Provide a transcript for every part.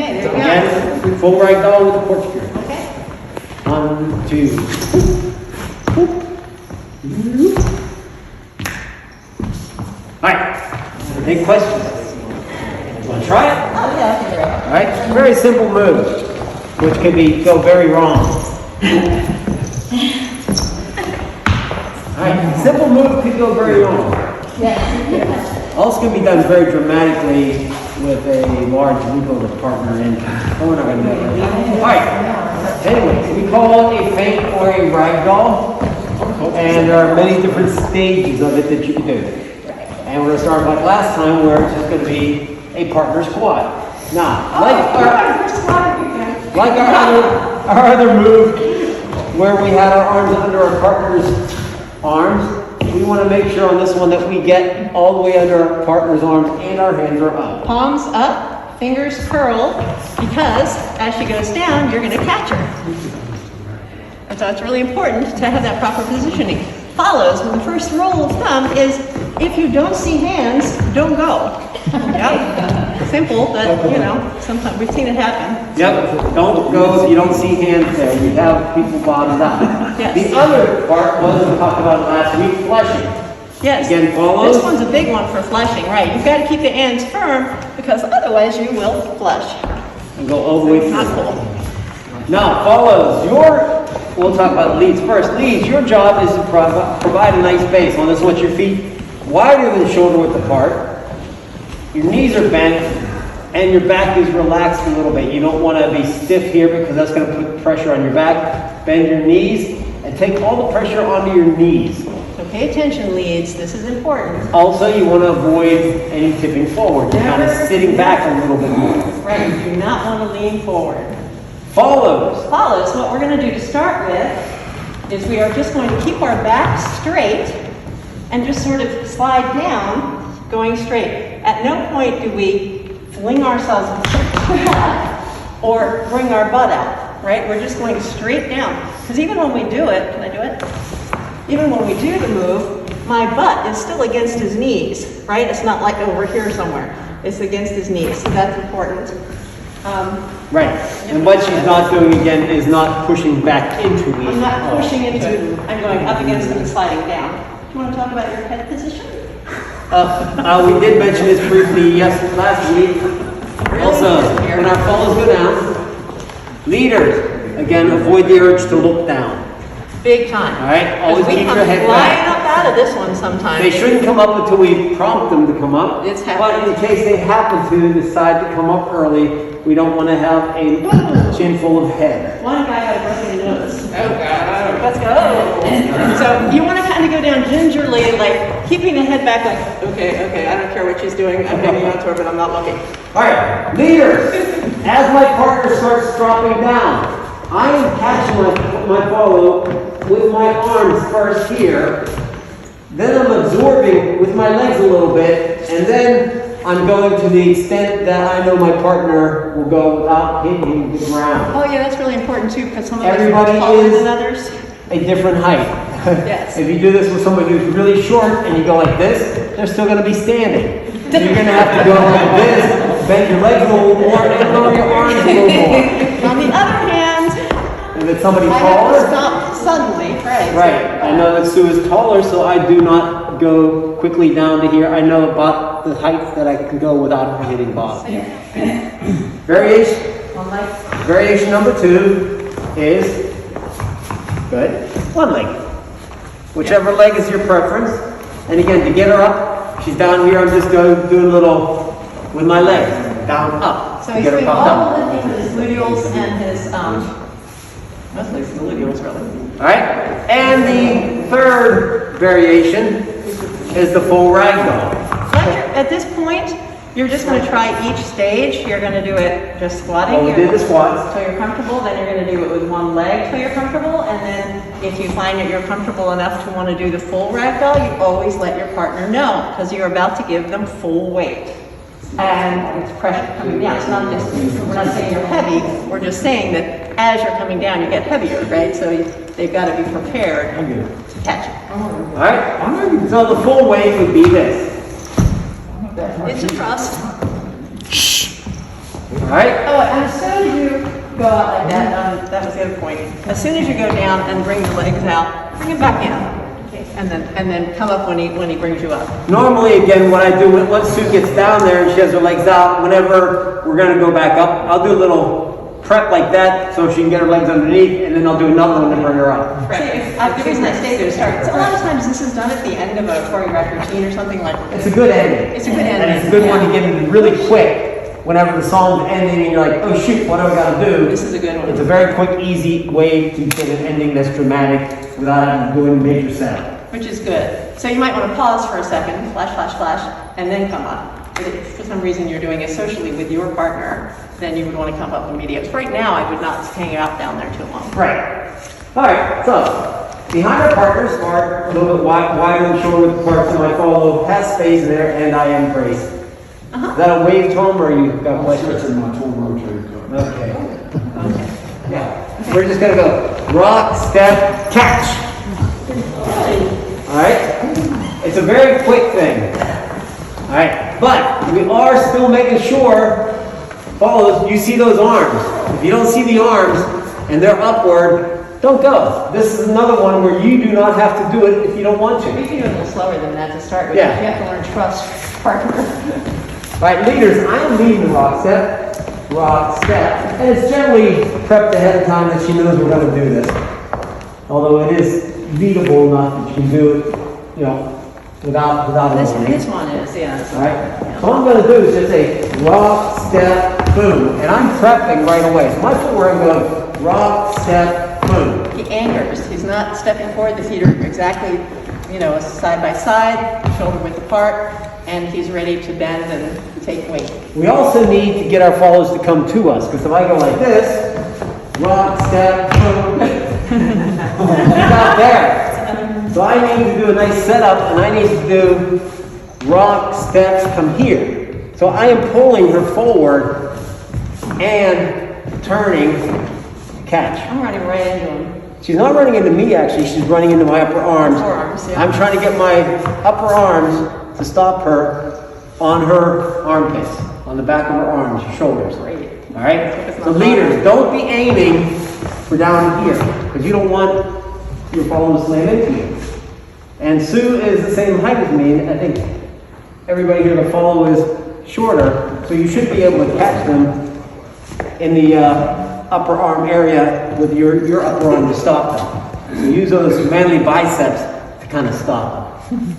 Okay, there you go. Again, full ragdoll with the corkscrew. Okay. 1, 2. Alright, any questions? You want to try it? Oh, yeah, I can do it. Alright, very simple move, which can go very wrong. Alright, simple move could go very wrong. Yeah. Also can be done very dramatically with a large legal partner in. Oh, we're not going to do that right now. Alright, anyway, we call it a feint or a ragdoll, and there are many different stages of it that you can do. And we're going to start like last time, where it's just going to be a partner squat. Now, like our other move, where we had our arms under our partner's arms, we want to make sure on this one that we get all the way under our partner's arms and our hands are up. Palms up, fingers curl, because as she goes down, you're going to catch her. And so it's really important to have that proper positioning. Follows, and the first rule of thumb is, if you don't see hands, don't go. Yep. Simple, but you know, sometimes we've seen it happen. Yep, don't go if you don't see hands there. We have people bottomed out. Yes. The other part was, we talked about last week, flushing. Yes. Again, follows. This one's a big one for flushing, right? You've got to keep the hands firm, because otherwise you will flush. And go all the way through. Not cool. Now, follows. We'll talk about leads first. Leads, your job is to provide a nice base. On this one, your feet wider than shoulder width apart. Your knees are bent, and your back is relaxed a little bit. You don't want to be stiff here, because that's going to put pressure on your back. Bend your knees, and take all the pressure onto your knees. So pay attention, leads. This is important. Also, you want to avoid any tipping forward. You're kind of sitting back a little bit more. Right. You do not want to lean forward. Follows. Follows. What we're going to do to start with is we are just going to keep our back straight and just sort of slide down, going straight. At no point do we fling ourselves back or bring our butt out, right? We're just going straight down. Because even when we do it, can I do it? Even when we do the move, my butt is still against his knees, right? It's not like over here somewhere. It's against his knees, so that's important. Right. And what she's not doing again is not pushing back into me. I'm not pushing into, I'm going up against them and sliding down. Do you want to talk about your head position? We did mention this briefly last week. Also, when our follows go down, leaders, again, avoid the urge to look down. Big time. All right? Always keep your head flying back. up out of this one sometimes. They shouldn't come up until we prompt them to come up. It's But happening. in case they happen to decide to come up early, we don't want to have a chin full of head. One guy got a broken nose. Oh, God. Let's go. So you want to kind of go down gingerly, like keeping the head back, like, okay, I don't care what she's doing. I'm hanging on to her, but I'm not looking. All right, leaders, as my partner starts dropping down, I am catching my follow with my arms first here, then I'm absorbing with my legs a little bit, and then I'm going to the extent that I know my partner will go without hitting the ground. Oh, yeah, that's really important too, because some of us Everybody are taller is- than others. A different height. Yes. If you do this with somebody who's really short and you go like this, they're still going to be standing. So you're going to have to go like this, bend your legs a little more, and lower your arms a little more. On the other hand, If it's somebody I have to taller, stop suddenly, right? right. I know that Sue is taller, so I do not go quickly down to here. I know about the height that I can go without her hitting bottom. Variation number 2 is good. One leg. Whichever leg is your preference. And again, to get her up, she's down here. I'm just going doing a little with my legs, down up. So to he's get her doing pumped all up. the lifting with his gluteals and his, mostly his gluteals, really. All right. And the third variation is the full ragdoll. At this point, you're just going to try each stage. You're going to do it just squatting. Well, we did the squats. Till you're comfortable, then you're going to do it with one leg till you're comfortable, and then if you find that you're comfortable enough to want to do the full ragdoll, you always let your partner know, because you're about to give them full weight. And it's pressure coming down. It's not just, we're not saying you're heavy, we're just saying that as you're coming down, you get heavier, right? So they've got to be prepared to catch it. All right. So the full weight would be this. It's a trust. right? Oh, and as soon as you go out like that, that was the other point. As soon as you go down and bring the legs out, bring him back in. And then come up when he brings you up. Normally, again, what I do, once Sue gets down there and she has her legs out, whenever we're going to go back up, I'll do a little prep like that so she can get her legs underneath, and then I'll do another one to bring her up. The reason I say to start, a lot of times this is done at the end of a choreographed routine or something like that. It's a good ending. It's a good ending. And it's a good one to get in really quick whenever the song's ending and you're like, oh shoot, what do I got to do? This is a good one. It's a very quick, easy way to get an ending that's dramatic without having to do any major setup. Which is good. So you might want to pause for a second, flash, flash, flash, and then come up. But if for some reason you're doing it socially with your partner, then you would want to come up immediately. Right now, I would not hang out down there too long. Right. All right, so behind our partners are a little bit wider and shorter with the parts, so I follow has space there, and I am braced. Is that a wave tone, or you got questions? in my tool rotator cuff. Okay. Yeah. We're just gonna go rock, step, catch. All right. It's a very quick thing. All right, but we are still making sure. Follow. You see those arms? If you don't see the arms and they're upward, don't go. This is another one where you do not have to do it if you don't want to. You can do it a little slower than that to start with. Yeah. You have to learn to trust your partner. All right, leaders, I am leading the rock step, and it's generally prepped ahead of time that she knows we're going to do this. Although it is beatable enough that you can do it, you know, without a warning. This one is, yeah. All right, so all I'm going to do is just say rock, step, boom, and I'm prepping right away. So my footwork, I'm going rock, step, boom. He anchors. He's not stepping forward. The feet are exactly, side by side, shoulder width apart, and he's ready to bend and take weight. We also need to get our follows to come to us, because if I go like this, rock, step, boom, it's not there. So I need to do a nice setup, and I need to do rock, steps, come here. So I am pulling her forward and turning, catch. I'm running right into him. She's not running into me, actually. She's running into my upper arms. Forearms, yeah. I'm trying to get my upper arms to stop her on her armpits, on the back of her arms, her shoulders. Great. All right? So leaders, don't be aiming for down here, because you don't want your follow to slam into you. And Sue is the same height as me, and I think everybody here to follow is shorter, so you should be able to catch them in the upper arm area with your upper arm to stop them. So use those manly biceps to kind of stop them.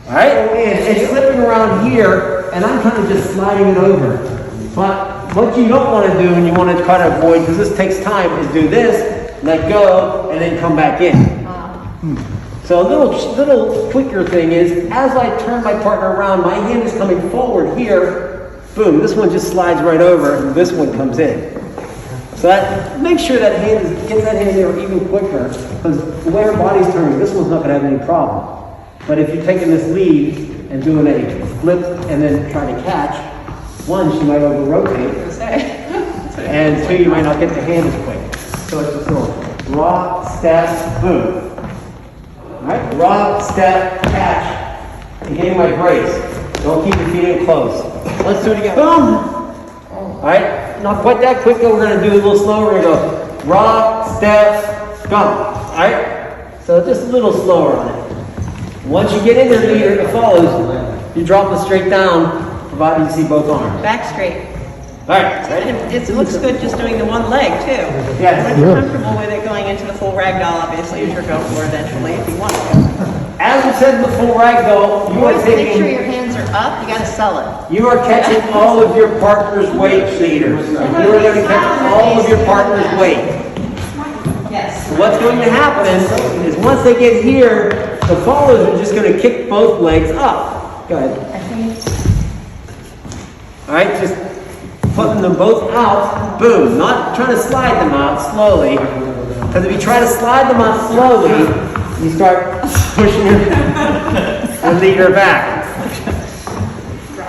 All right? And it's slipping around here, and I'm kind of just sliding it over. But what you don't want to do, and you want to try to avoid, because this takes time, is do this, let go, and then come back in. So a little quicker thing is, as I turn my partner around, my hand is coming forward here. Boom, this one just slides right over, and this one comes in. So that, make sure that get that hand there even quicker, because the way her body's turning, this one's not going to have any problem. But if you're taking this lead and doing a flip and then trying to catch, one, she might over-rotate, and two, you might not get the hand as quick. So it's just a little rock, step, boom. All right, rock, step, catch. And getting my brace. Don't keep your feet in close. Let's do it again. Boom. All right, not quite that quick though. We're going to do a little slower. We're going to go rock, step, go. All right, so just a little slower on it. Once you get in there, leader, it follows. You drop it straight down, provided you see both arms. Back straight. All right, ready? It looks good just doing the one leg, too. Yes. When you're comfortable with it going into the full ragdoll, obviously, as you're going for eventually, if you want to. As we said in the full ragdoll, you are Always make sure taking, your hands are up. You got to sell it. you are catching all of your partner's weight, leaders. You are going to catch all of your partner's weight. Yes. What's going to happen is once they get here, the followers are just going to kick both legs up. Go ahead. All right, just putting them both out. Boom. Not trying to slide them out slowly. Because if you try to slide them out slowly, you start pushing your leader back.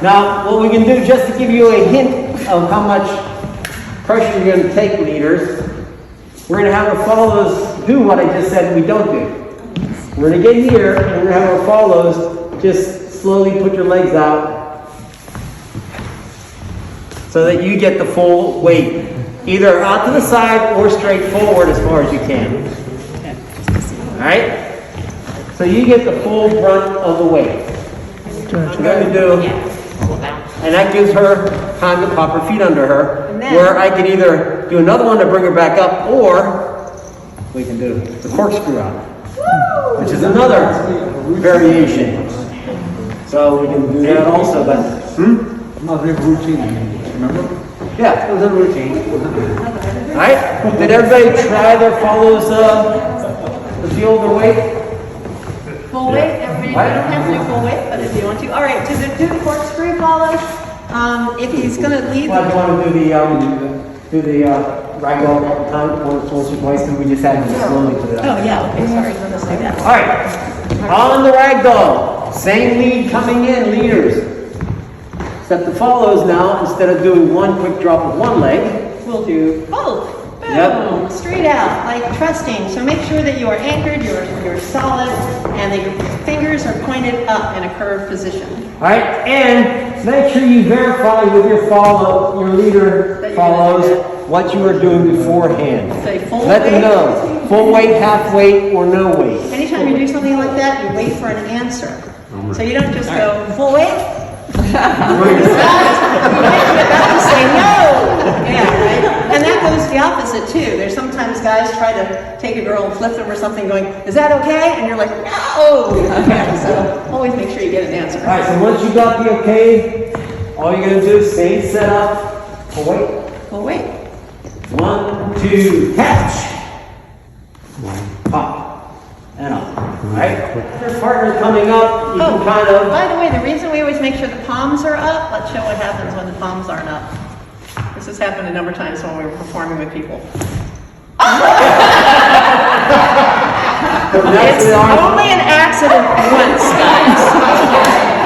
Now, what we can do, just to give you a hint of how much pressure you're going to take, leaders, we're going to have our follows do what I just said we don't do. We're going to get here, and we're going to have our follows just slowly put your legs out. so that you get the full weight, either out to the side or straight forward as far as you can. All right? So you get the full brunt of the weight. I'm going to do, and that gives her time to pop her feet under her, where I can either do another one to bring her back up, or we can do the corkscrew out, which is another variation. So we can do that also, but Another routine, remember? yeah, it was a routine. All right, did everybody try their follows the field or weight? Full weight, everybody, you don't have to do full weight, but if you want to. All right, to do the corkscrew follows, if he's going to lead Well, I the... want to do the ragdoll a couple times, once or twice, and we just had to slowly put it Oh, out. yeah, okay, sorry, let's do that. All right, on the ragdoll, same lead coming in, leaders. Except the follows now, instead of doing one quick drop of one leg, We'll do both. Boom, Yep. straight out, like trusting. So make sure that you are anchored, you're solid, and that your fingers are pointed up in a curved position. all right, and make sure you verify with your leader That you're follows gonna do what you were doing beforehand. Say full Let them weight. know, full weight, half weight, or no weight. Anytime you do something like that, you wait for an answer. So you don't just go, full weight? You might be about to say no. Yeah, right? And that goes the opposite too. There's sometimes guys try to take a girl and flip them or something going, is that okay? And you're like, no. Yeah, so always make sure you get an answer. All right, so once you got the okay, all you're going to do is same setup, full weight. Full weight. 1, 2, catch. Pop. And up. Alright? Your partner's coming up, you can kind of. By the way, the reason we always make sure the palms are up, let's show what happens when the palms aren't up. This has happened a number of times when we were performing with people. It's only an accident once, guys.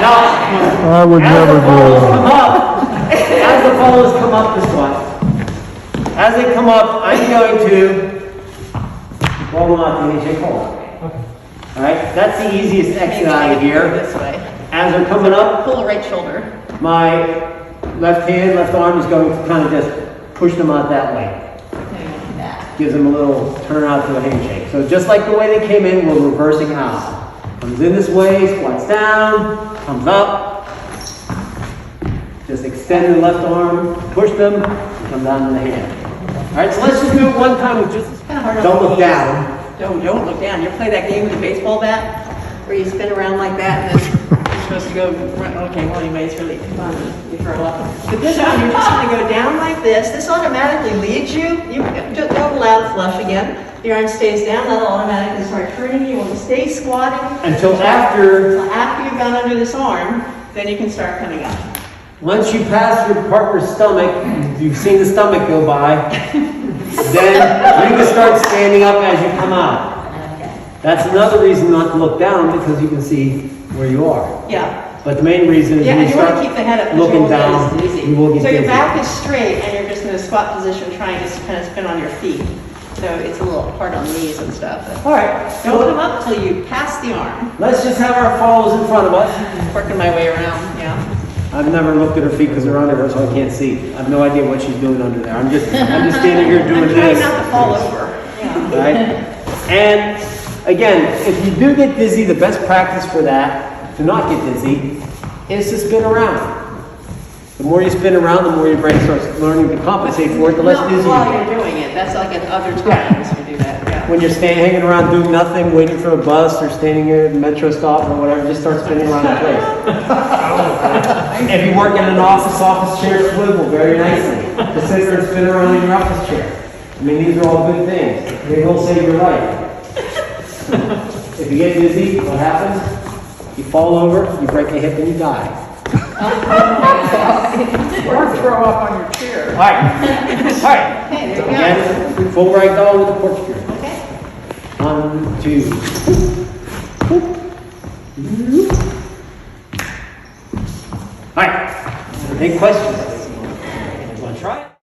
Now, I would never as the follows come up this one, as they come up, I'm going to roll them out the handshake hold. Alright, that's the easiest exit out of here. This way. As they're coming up, Pull the right shoulder. my left hand, left arm is going to kind of just push them out that way. Gives them a little turn out to a handshake. So just like the way they came in, we're reversing out. Comes in this way, squats down, comes up. Just extend the left arm, push them, and come down to the hand. Alright, so let's just do it one time with just, Kind of hard on don't the look knees. down. Don't look down. You ever play that game with a baseball bat? Where you spin around like that and then you're supposed to go, okay, well anyway, it's really fun. You throw up. But this one, you're just going to go down like this. This automatically leads you. You just go loud flush again. Your arm stays down. That'll automatically start turning. You want to stay squatting. Until after You've gone under this arm, then you can start coming up. Once you pass your partner's stomach, you've seen the stomach go by, then you can start standing up as you come out. That's another reason not to look down, because you can see where you are. Yeah. But the main reason is Yeah, when and you you want start to keep the head up. 'cause you looking won't down, get as dizzy. you will get So your dizzy. back is straight and you're just in a squat position trying to kind of spin on your feet. So it's a little hard on the knees and stuff. All right, Don't come up till you pass the arm. let's just have our follows in front of us. Working my way around, yeah. I've never looked at her feet because they're under her, so I can't see. I have no idea what she's doing under there. I'm just standing here doing I'm trying this. not to fall over. Yeah. Right? And again, if you do get dizzy, the best practice for that, to not get dizzy, is to spin around. The more you spin around, the more your brain starts learning to compensate for it, the less Not dizzy you while get. you're doing it. That's like at other times you do that, yeah. When you're hanging around doing nothing, waiting for a bus, or standing here at the metro stop or whatever, just start spinning around the place. If you work in an office chair, swivel very nicely. Just sit there and spin around in your office chair. I mean, these are all good things. They will save your life. If you get dizzy, what happens? You fall over, you break a hip, and you die. Or throw up on your chair. All right. Okay, there you go. Again, full right dog with the corkscrew. Okay. 1, 2. All right. Any questions? Want to try it?